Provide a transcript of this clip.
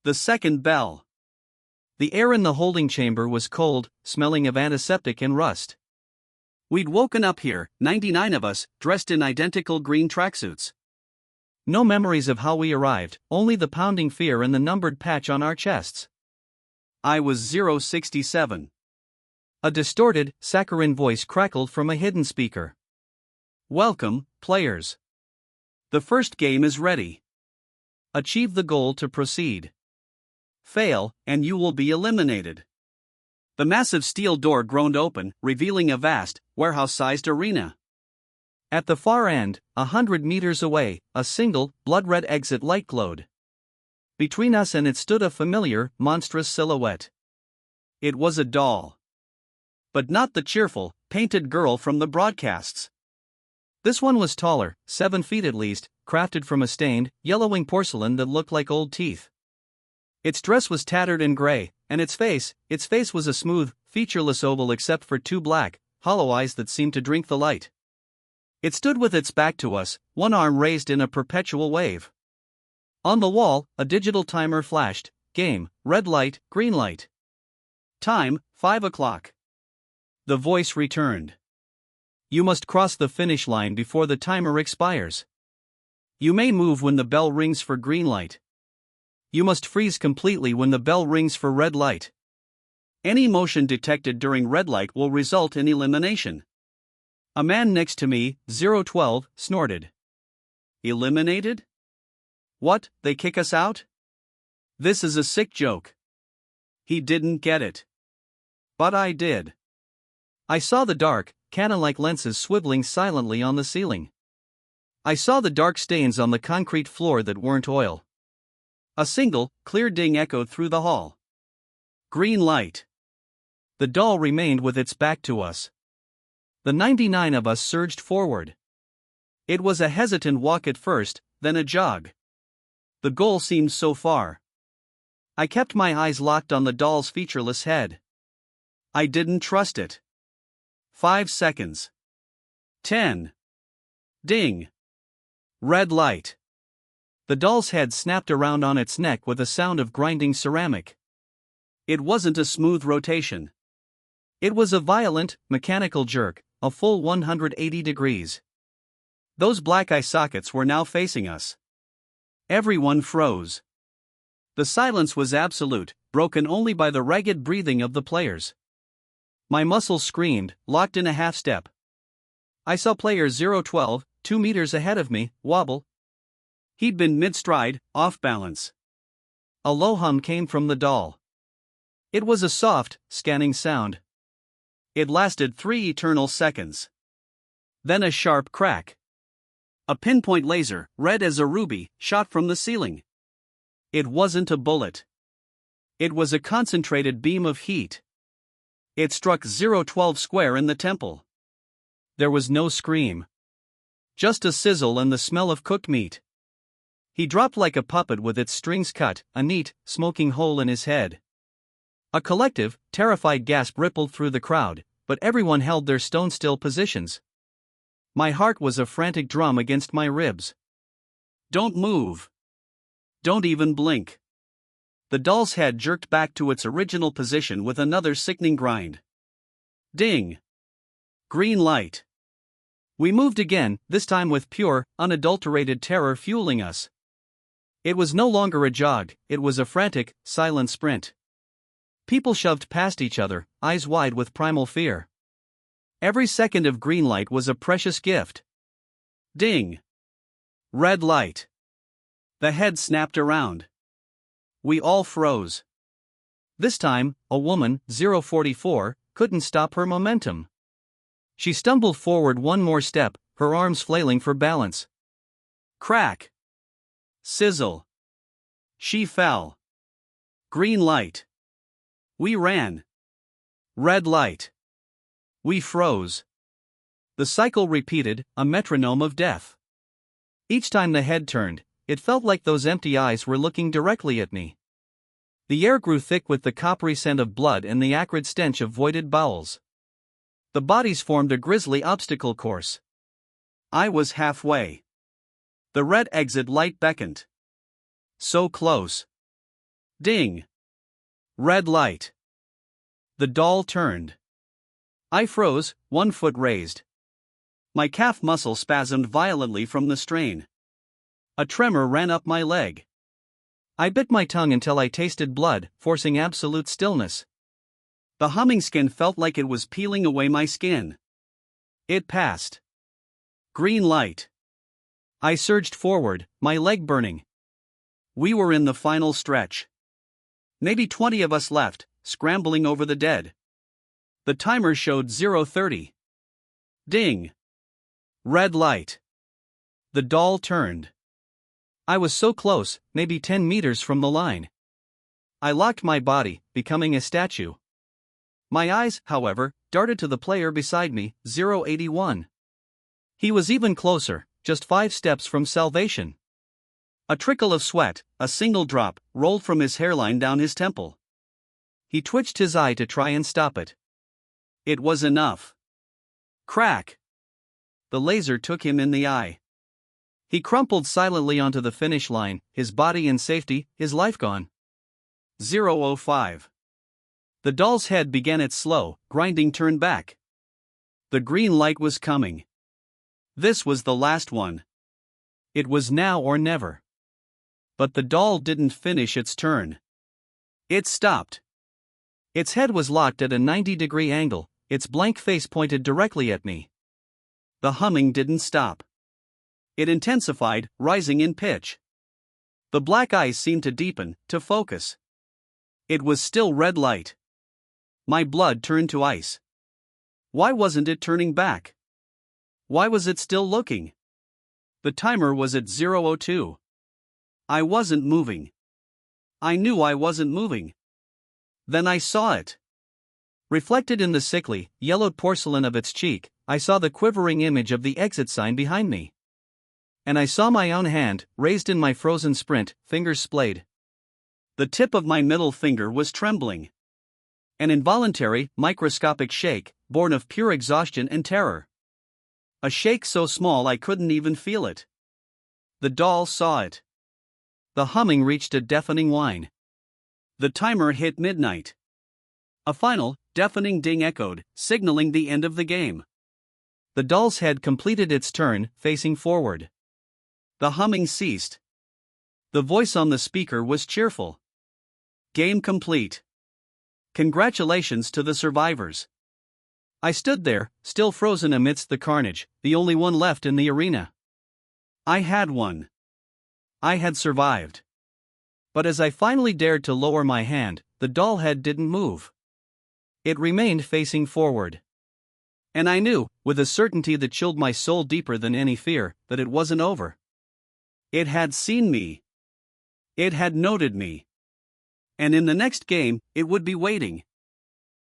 The second bell. The air in the holding chamber was cold, smelling of antiseptic and rust. We'd woken up here, 99 of us, dressed in identical green tracksuits. No memories of how we arrived, only the pounding fear and the numbered patch on our chests. I was 067. A distorted, saccharine voice crackled from a hidden speaker. Welcome, players. The first game is ready. Achieve the goal to proceed. Fail, and you will be eliminated. The massive steel door groaned open, revealing a vast, warehouse-sized arena. At the far end, 100 meters away, a single, blood-red exit light glowed. Between us and it stood a familiar, monstrous silhouette. It was a doll. But not the cheerful, painted girl from the broadcasts. This one was taller, 7 feet at least, crafted from a stained, yellowing porcelain that looked like old teeth. Its dress was tattered and gray, and its face was a smooth, featureless oval except for 2 black, hollow eyes that seemed to drink the light. It stood with its back to us, one arm raised in a perpetual wave. On the wall, a digital timer flashed. Game, red light, green light. Time, 5 o'clock. The voice returned. You must cross the finish line before the timer expires. You may move when the bell rings for green light. You must freeze completely when the bell rings for red light. Any motion detected during red light will result in elimination. A man next to me, 012, snorted. Eliminated? What, they kick us out? This is a sick joke. He didn't get it. But I did. I saw the dark, cannon-like lenses swiveling silently on the ceiling. I saw the dark stains on the concrete floor that weren't oil. A single, clear ding echoed through the hall. Green light. The doll remained with its back to us. The 99 of us surged forward. It was a hesitant walk at first, then a jog. The goal seemed so far. I kept my eyes locked on the doll's featureless head. I didn't trust it. 5 seconds. 10. Ding. Red light. The doll's head snapped around on its neck with a sound of grinding ceramic. It wasn't a smooth rotation. It was a violent, mechanical jerk, a full 180 degrees. Those black eye sockets were now facing us. Everyone froze. The silence was absolute, broken only by the ragged breathing of the players. My muscles screamed, locked in a half-step. I saw player 012, 2 meters ahead of me, wobble. He'd been mid-stride, off balance. A low hum came from the doll. It was a soft, scanning sound. It lasted 3 eternal seconds. Then a sharp crack. A pinpoint laser, red as a ruby, shot from the ceiling. It wasn't a bullet. It was a concentrated beam of heat. It struck 012 square in the temple. There was no scream. Just a sizzle and the smell of cooked meat. He dropped like a puppet with its strings cut, a neat, smoking hole in his head. A collective, terrified gasp rippled through the crowd, but everyone held their stone-still positions. My heart was a frantic drum against my ribs. Don't move. Don't even blink. The doll's head jerked back to its original position with another sickening grind. Ding. Green light. We moved again, this time with pure, unadulterated terror fueling us. It was no longer a jog, it was a frantic, silent sprint. People shoved past each other, eyes wide with primal fear. Every second of green light was a precious gift. Ding. Red light. The head snapped around. We all froze. This time, a woman, 044, couldn't stop her momentum. She stumbled forward one more step, her arms flailing for balance. Crack. Sizzle. She fell. Green light. We ran. Red light. We froze. The cycle repeated, a metronome of death. Each time the head turned, it felt like those empty eyes were looking directly at me. The air grew thick with the coppery scent of blood and the acrid stench of voided bowels. The bodies formed a grisly obstacle course. I was halfway. The red exit light beckoned. So close. Ding! Red light. The doll turned. I froze, 1 foot raised. My calf muscle spasmed violently from the strain. A tremor ran up my leg. I bit my tongue until I tasted blood, forcing absolute stillness. The humming skin felt like it was peeling away my skin. It passed. Green light. I surged forward, my leg burning. We were in the final stretch. Maybe 20 of us left, scrambling over the dead. The timer showed 0:30. Ding! Red light. The doll turned. I was so close, maybe 10 meters from the line. I locked my body, becoming a statue. My eyes, however, darted to the player beside me, 081. He was even closer, just 5 steps from salvation. A trickle of sweat, a single drop, rolled from his hairline down his temple. He twitched his eye to try and stop it. It was enough. Crack! The laser took him in the eye. He crumpled silently onto the finish line, his body in safety, his life gone. 0:05. The doll's head began its slow, grinding turn back. The green light was coming. This was the last one. It was now or never. But the doll didn't finish its turn. It stopped. Its head was locked at a 90-degree angle, its blank face pointed directly at me. The humming didn't stop. It intensified, rising in pitch. The black eyes seemed to deepen, to focus. It was still red light. My blood turned to ice. Why wasn't it turning back? Why was it still looking? The timer was at 0:02. I wasn't moving. I knew I wasn't moving. Then I saw it. Reflected in the sickly, yellowed porcelain of its cheek, I saw the quivering image of the exit sign behind me. And I saw my own hand, raised in my frozen sprint, fingers splayed. The tip of my middle finger was trembling. An involuntary, microscopic shake, born of pure exhaustion and terror. A shake so small I couldn't even feel it. The doll saw it. The humming reached a deafening whine. The timer hit midnight. A final, deafening ding echoed, signaling the end of the game. The doll's head completed its turn, facing forward. The humming ceased. The voice on the speaker was cheerful. Game complete. Congratulations to the survivors. I stood there, still frozen amidst the carnage, the only one left in the arena. I had won. I had survived. But as I finally dared to lower my hand, the doll head didn't move. It remained facing forward. And I knew, with a certainty that chilled my soul deeper than any fear, that it wasn't over. It had seen me. It had noted me. And in the next game, it would be waiting.